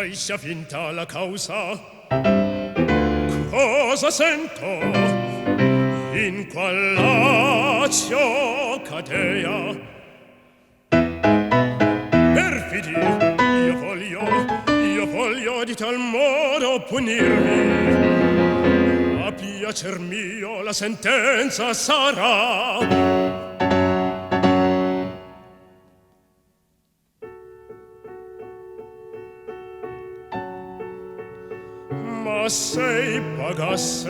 Mai sia finta la causa, cosa sento in qual lazio cadea? Perfidi, io voglio di tal modo punirvi, a piacer mio la sentenza sarà. Ma se pagasse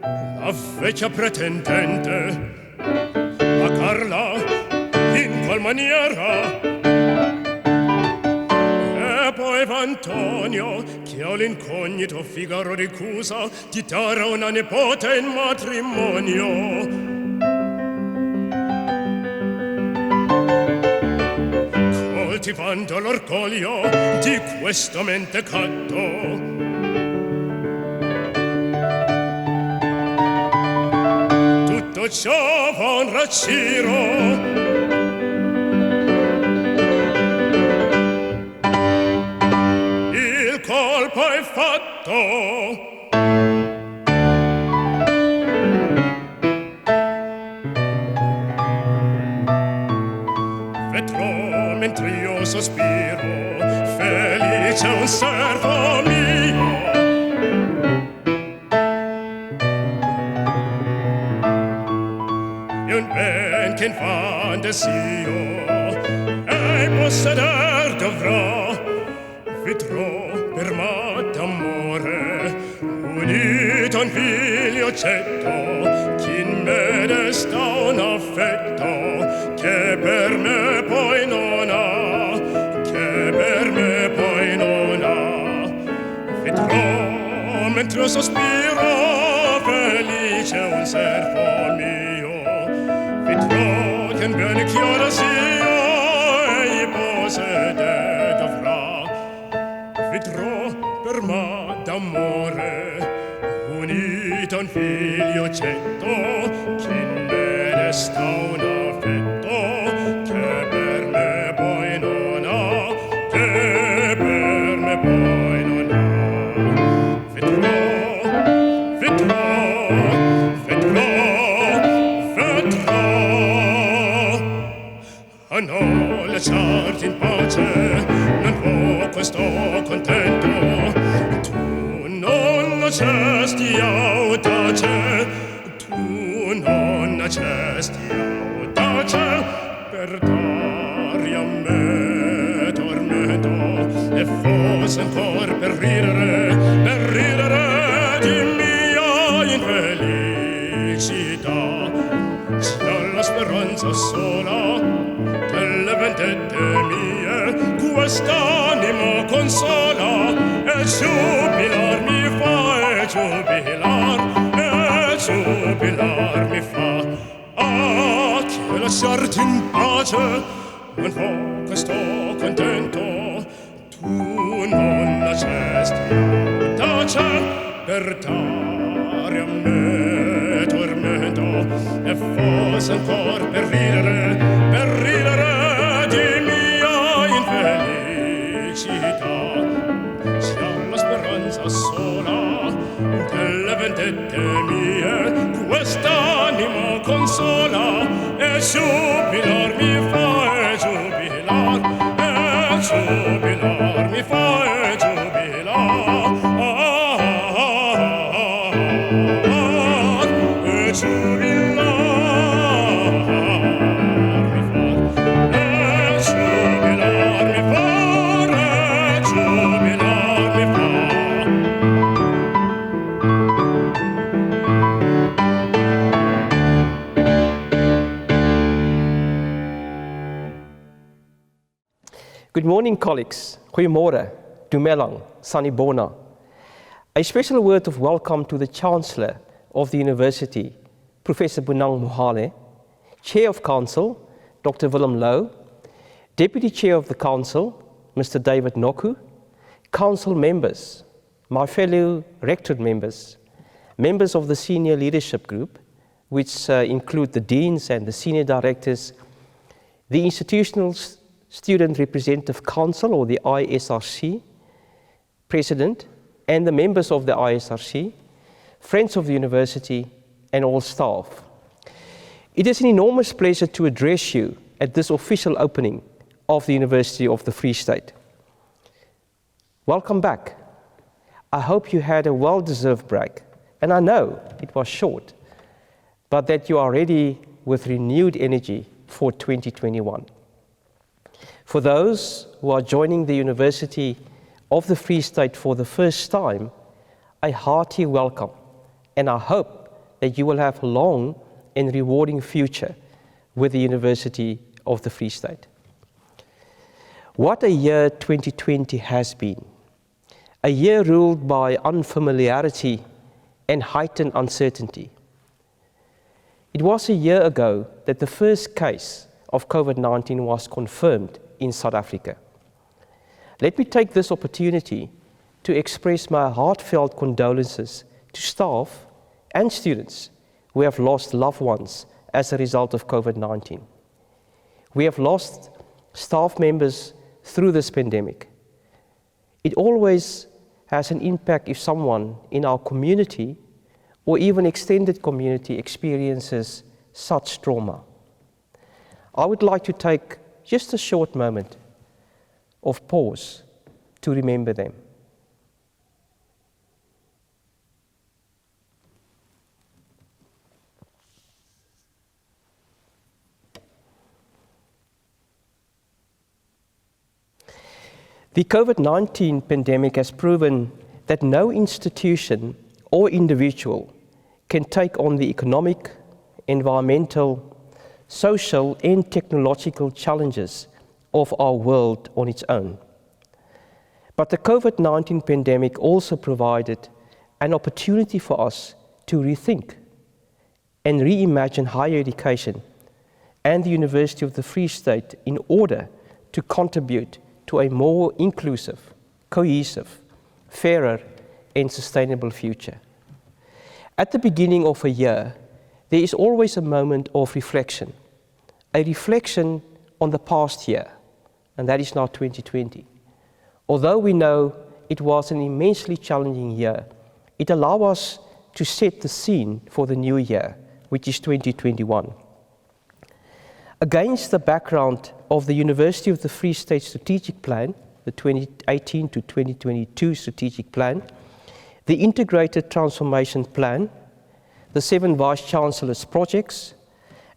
la vecchia pretendente a Carla in qual maniera, e poi Antonio che ho l'incognito Figaro ricusa di dare una nipote in matrimonio. Coltivando l'orgoglio di questo mentecato, tutto ciò va un raggiro, il colpo è fatto. Vedrò mentre io sospiro, felice un servo mio. E un ben che in fan desio e posseder dovrà, vedrò per me d'amore unito un figlio oggetto, chi in me desta un affetto che per me poi non ha, che per me poi non ha. Vedrò mentre io sospiro, felice un servo mio. Vedrò che in bene chiaro sia egli possede dovrà. Vedrò per me d'amore unito un figlio oggetto, chi in me desta un affetto che per me poi non ha, che per me poi non ha. Vedrò, vedrò, vedrò, vedrò. A non lasciarti in pace, non può questo contento. Tu non accesti audace, tu non accesti audace per dare a me tormento, e forse ancor per ridere di mia infelicità. C'è la speranza sola delle vendette mie, quest'anima consola, e giubilar mi fa, e giubilar mi fa. Ah, che lasciarti in pace non può questo contento. Tu non accesti audace per dare a me tormento, e forse ancor per ridere di mia infelicità. Sia la speranza sola delle vendette mie, quest'anima consola, e giubilar mi fa, e giubilar mi fa, e giubilar, e giubilar. Good morning, colleagues. Goeiemôre, Dumelang, Sanibona. A special word of welcome to the Chancellor of the University, Professor Bonang Mohale, Chair of Council, Dr. Willem Louw, Deputy Chair of the Council, Mr. David Noku, Council members, my fellow Rectorate members, members of the Senior Leadership Group, which include the Deans and the Senior Directors, the Institutional Student Representative Council, or the ISRC, President, and the members of the ISRC, friends of the university, and all staff. It is an enormous pleasure to address you at this official opening of the University of the Free State. Welcome back. I hope you had a well-deserved break, and I know it was short, but that you are ready with renewed energy for 2021. For those who are joining the University of the Free State for the first time, a hearty welcome, and I hope that you will have a long and rewarding future with the University of the Free State. What a year 2020 has been. A year ruled by unfamiliarity and heightened uncertainty. It was a year ago that the first case of COVID-19 was confirmed in South Africa. Let me take this opportunity to express my heartfelt condolences to staff and students who have lost loved ones as a result of COVID-19. We have lost staff members through this pandemic. It always has an impact if someone in our community or even extended community experiences such trauma. I would like to take just a short moment of pause to remember them. The COVID-19 pandemic has proven that no institution or individual can take on the economic, environmental, social, and technological challenges of our world on its own. But the COVID-19 pandemic also provided an opportunity for us to rethink and reimagine higher education and the University of the Free State in order to contribute to a more inclusive, cohesive, fairer, and sustainable future. At the beginning of a year, there is always a moment of reflection, a reflection on the past year, and that is now 2020. Although we know it was an immensely challenging year, it allows us to set the scene for the new year, which is 2021. Against the background of the University of the Free State Strategic Plan, the 2018 to 2022 Strategic Plan, the Integrated Transformation Plan, the 7 Vice-Chancellors projects,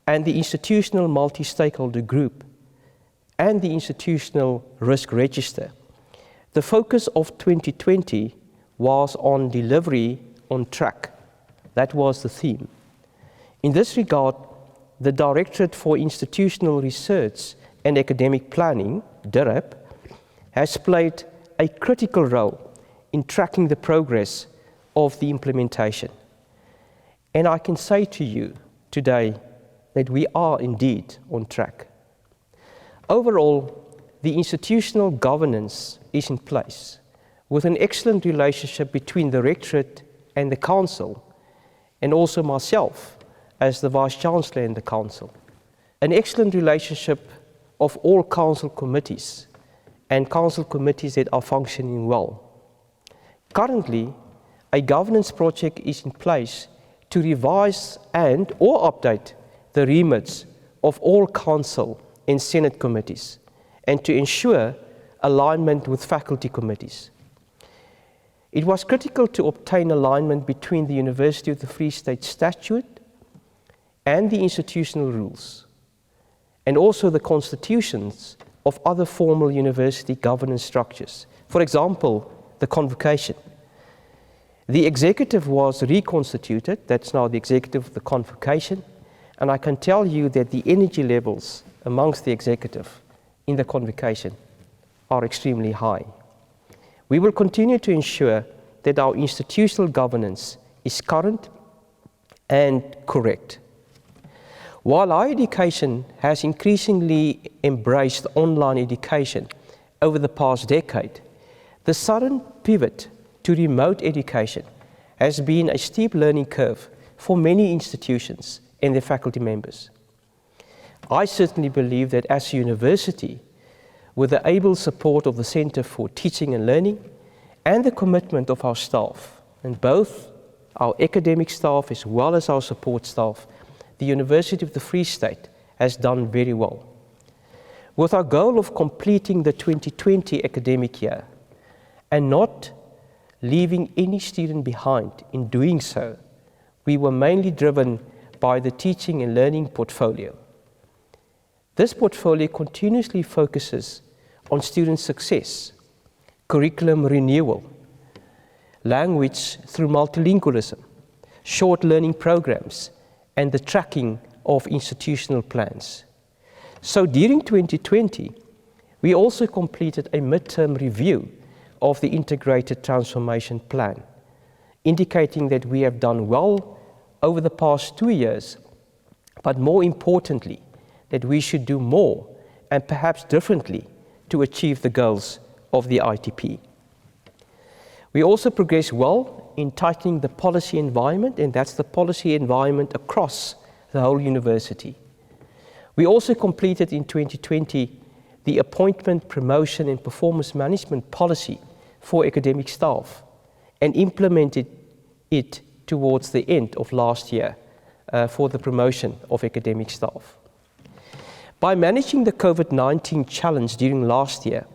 and the Institutional Multi-Stakeholder Group, and the Institutional Risk Register, the focus of 2020 was on delivery on track. That was the theme. In this regard, the Directorate for Institutional Research and Academic Planning, DIRAP, has played a critical role in tracking the progress of the implementation. And I can say to you today that we are indeed on track. Overall, the institutional governance is in place, with an excellent relationship between the Rectorate and the Council, and also myself as the Vice-Chancellor and the Council. An excellent relationship of all Council committees and Council committees that are functioning well. Currently, a governance project is in place to revise and/or update the remits of all Council and Senate committees, and to ensure alignment with faculty committees. It was critical to obtain alignment between the University of the Free State Statute and the institutional rules, and also the constitutions of other formal university governance structures. For example, the convocation. The executive was reconstituted, that's now the executive of the convocation, and I can tell you that the energy levels amongst the executive in the convocation are extremely high. We will continue to ensure that our institutional governance is current and correct. While our education has increasingly embraced online education over the past decade, the sudden pivot to remote education has been a steep learning curve for many institutions and their faculty members. I certainly believe that as a university, with the able support of the Center for Teaching and Learning and the commitment of our staff, and both our academic staff as well as our support staff, the University of the Free State has done very well. With our goal of completing the 2020 academic year and not leaving any student behind in doing so, we were mainly driven by the teaching and learning portfolio. This portfolio continuously focuses on student success, curriculum renewal, language through multilingualism, short learning programs, and the tracking of institutional plans. So during 2020, we also completed a midterm review of the Integrated Transformation Plan, indicating that we have done well over the past 2 years, but more importantly, that we should do more and perhaps differently to achieve the goals of the ITP. We also progressed well in tightening the policy environment, and that's the policy environment across the whole university. We also completed in 2020 the appointment, promotion, and performance management policy for academic staff and implemented it towards the end of last year for the promotion of academic staff. By managing the COVID-19 challenge during last year,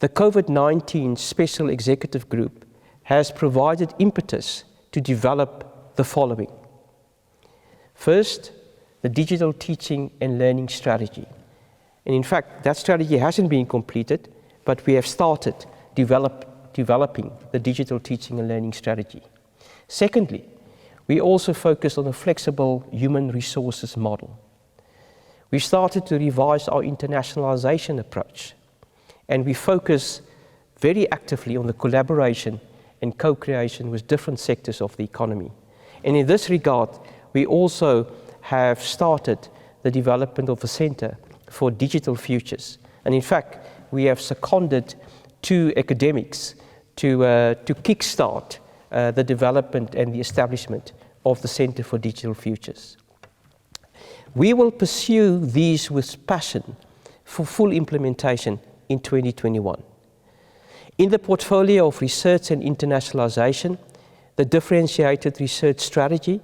the COVID-19 Special Executive Group has provided impetus to develop the following. First, the digital teaching and learning strategy. And in fact, that strategy hasn't been completed, but we have started developing the digital teaching and learning strategy. Secondly, we also focused on a flexible human resources model. We started to revise our internationalization approach, and we focus very actively on the collaboration and co-creation with different sectors of the economy. And in this regard, we also have started the development of a Center for Digital Futures. And in fact, we have seconded 2 academics to kickstart the development and the establishment of the Center for Digital Futures. We will pursue these with passion for full implementation in 2021. In the portfolio of research and internationalization, the differentiated research strategy,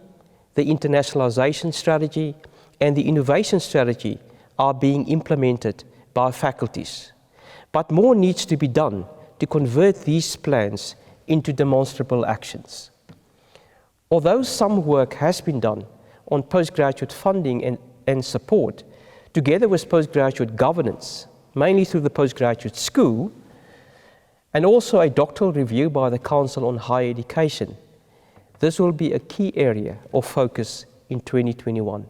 the internationalization strategy, and the innovation strategy are being implemented by faculties. But more needs to be done to convert these plans into demonstrable actions. Although some work has been done on postgraduate funding and support, together with postgraduate governance, mainly through the postgraduate school, and also a doctoral review by the Council on Higher Education, this will be a key area of focus in 2021.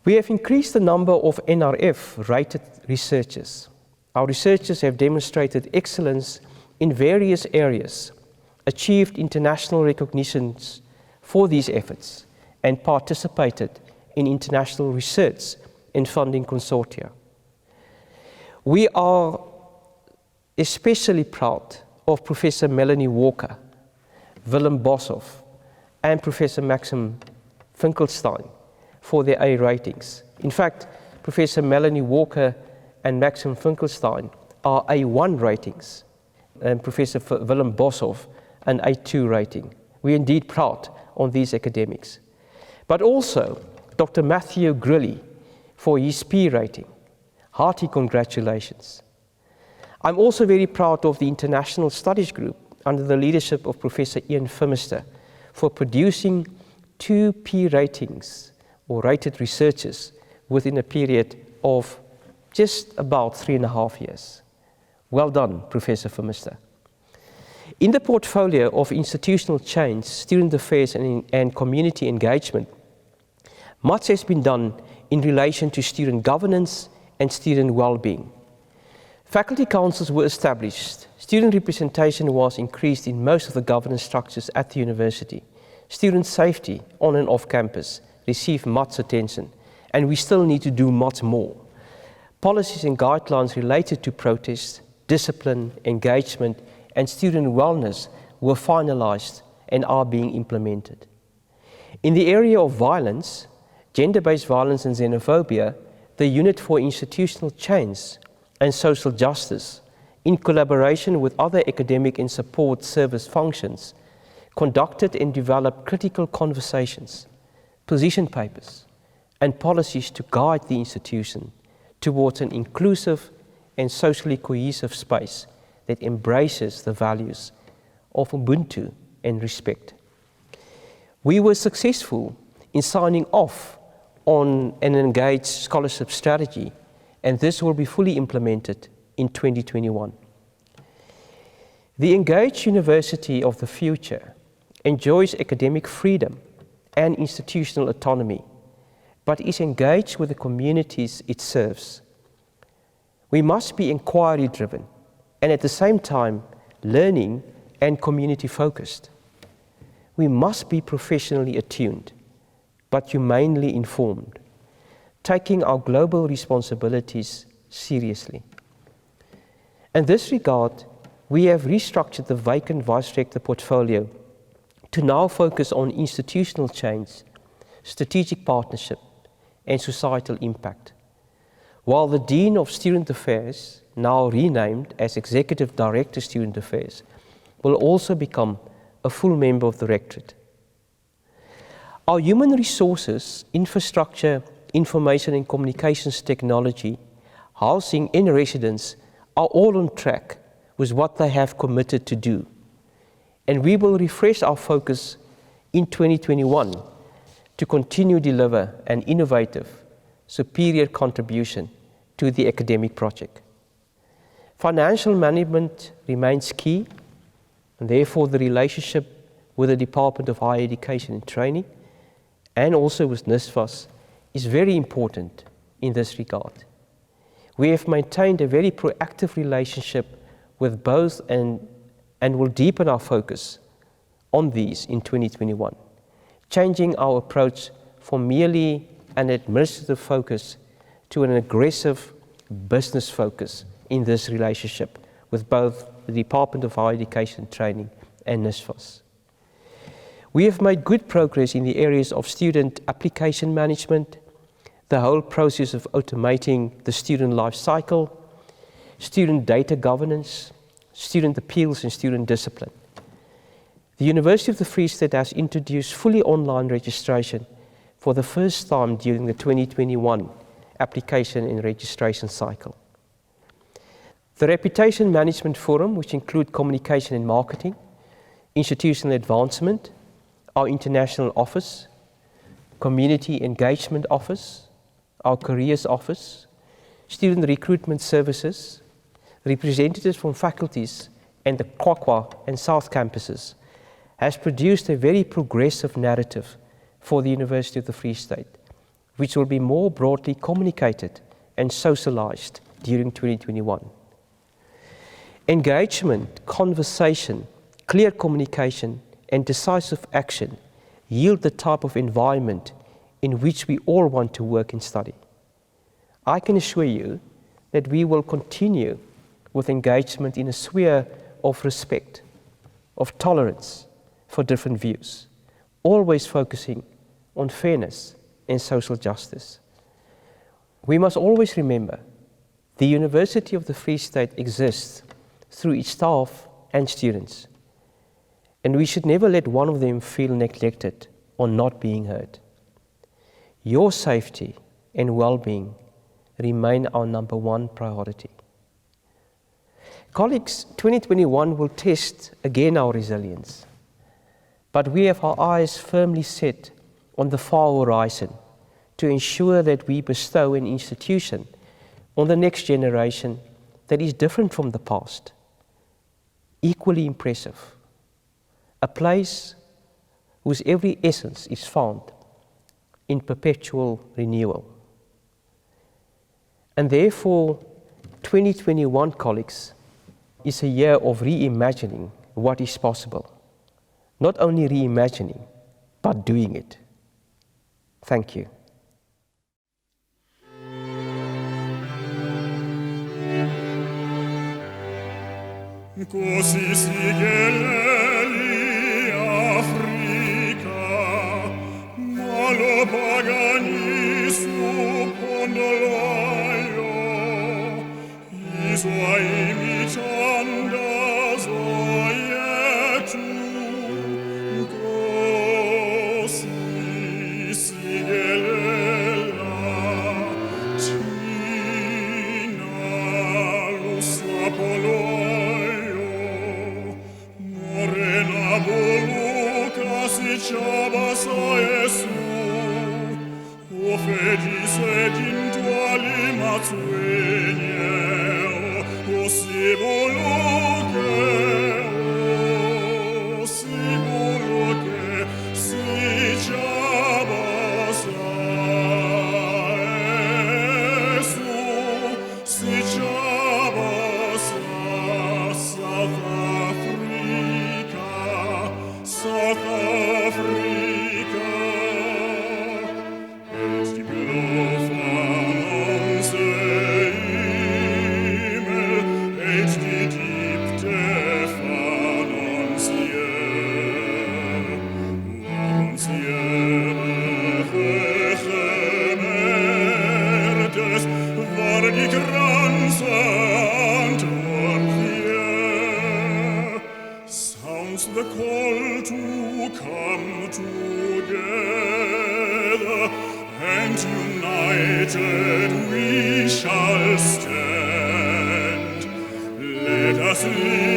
We have increased the number of NRF-rated researchers. Our researchers have demonstrated excellence in various areas, achieved international recognitions for these efforts, and participated in international research and funding consortia. We are especially proud of Professor Melanie Walker, Willem Boshoff, and Professor Maxim Finkelstein for their A ratings. In fact, Professor Melanie Walker and Maxim Finkelstein are A1 ratings, and Professor Willem Boshoff an A2 rating. We're indeed proud on these academics. But also Dr. Matthew Grilly for his P rating. Hearty congratulations. I'm also very proud of the International Studies Group under the leadership of Professor Ian Phimister for producing 2 P ratings or rated researchers within a period of just about 3.5 years. Well done, Professor Phimister. In the portfolio of institutional change, student affairs and community engagement, much has been done in relation to student governance and student well-being. Faculty councils were established, student representation was increased in most of the governance structures at the university. Student safety on and off campus received much attention, and we still need to do much more. Policies and guidelines related to protest, discipline, engagement, and student wellness were finalized and are being implemented. In the area of violence, gender-based violence and xenophobia, the Unit for Institutional Change and Social Justice in collaboration with other academic and support service functions, conducted and developed critical conversations, position papers, and policies to guide the institution towards an inclusive and socially cohesive space that embraces the values of Ubuntu and respect. We were successful in signing off on an engaged scholarship strategy, and this will be fully implemented in 2021. The engaged university of the future enjoys academic freedom and institutional autonomy, but is engaged with the communities it serves. We must be inquiry-driven and at the same time learning and community-focused. We must be professionally attuned, but humanely informed, taking our global responsibilities seriously. In this regard, we have restructured the vacant Vice-Rector portfolio to now focus on institutional change, strategic partnership, and societal impact, while the Dean of Student Affairs, now renamed as Executive Director Student Affairs, will also become a full member of the Rectorate. Our human resources, infrastructure, information and communications technology, housing and residence are all on track with what they have committed to do. And we will refresh our focus in 2021 to continue to deliver an innovative, superior contribution to the academic project. Financial management remains key, and therefore the relationship with the Department of Higher Education and Training and also with NSFAS is very important in this regard. We have maintained a very proactive relationship with both and will deepen our focus on these in 2021, changing our approach from merely an administrative focus to an aggressive business focus in this relationship with both the Department of Higher Education and Training and NSFAS. We have made good progress in the areas of student application management, the whole process of automating the student life cycle, student data governance, student appeals and student discipline. The University of the Free State has introduced fully online registration for the first time during the 2021 application and registration cycle. The Reputation Management Forum, which include communication and marketing, institutional advancement, our international office, community engagement office, our careers office, student recruitment services, representatives from faculties and the Kwakwa and South campuses, has produced a very progressive narrative for the University of the Free State, which will be more broadly communicated and socialized during 2021. Engagement, conversation, clear communication, and decisive action yield the type of environment in which we all want to work and study. I can assure you that we will continue with engagement in a sphere of respect, of tolerance for different views, always focusing on fairness and social justice. We must always remember the University of the Free State exists through its staff and students, and we should never let one of them feel neglected or not being heard. Your safety and well-being remain our number one priority. Colleagues, 2021 will test again our resilience, but we have our eyes firmly set on the far horizon to ensure that we bestow an institution on the next generation that is different from the past, equally impressive, a place whose every essence is found in perpetual renewal. And therefore, 2021, colleagues, is a year of reimagining what is possible. Not only reimagining, but doing it. Thank you. Così sigilleli Africa, ma lo pagani suppondolaio, United we shall stand. Let us live.